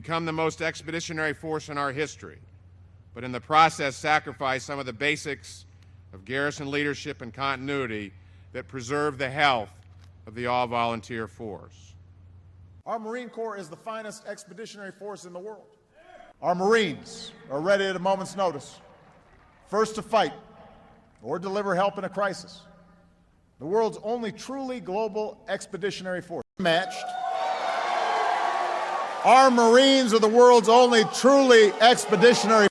become the most expeditionary force in our history, but in the process sacrifice some of the basics of garrison leadership and continuity that preserve the health of the all-volunteer force. Our Marine Corps is the finest expeditionary force in the world. Our Marines are ready at a moment's notice, first to fight or deliver help in a crisis. The world's only truly global expeditionary force. Matched. Our Marines are the world's only truly expeditionary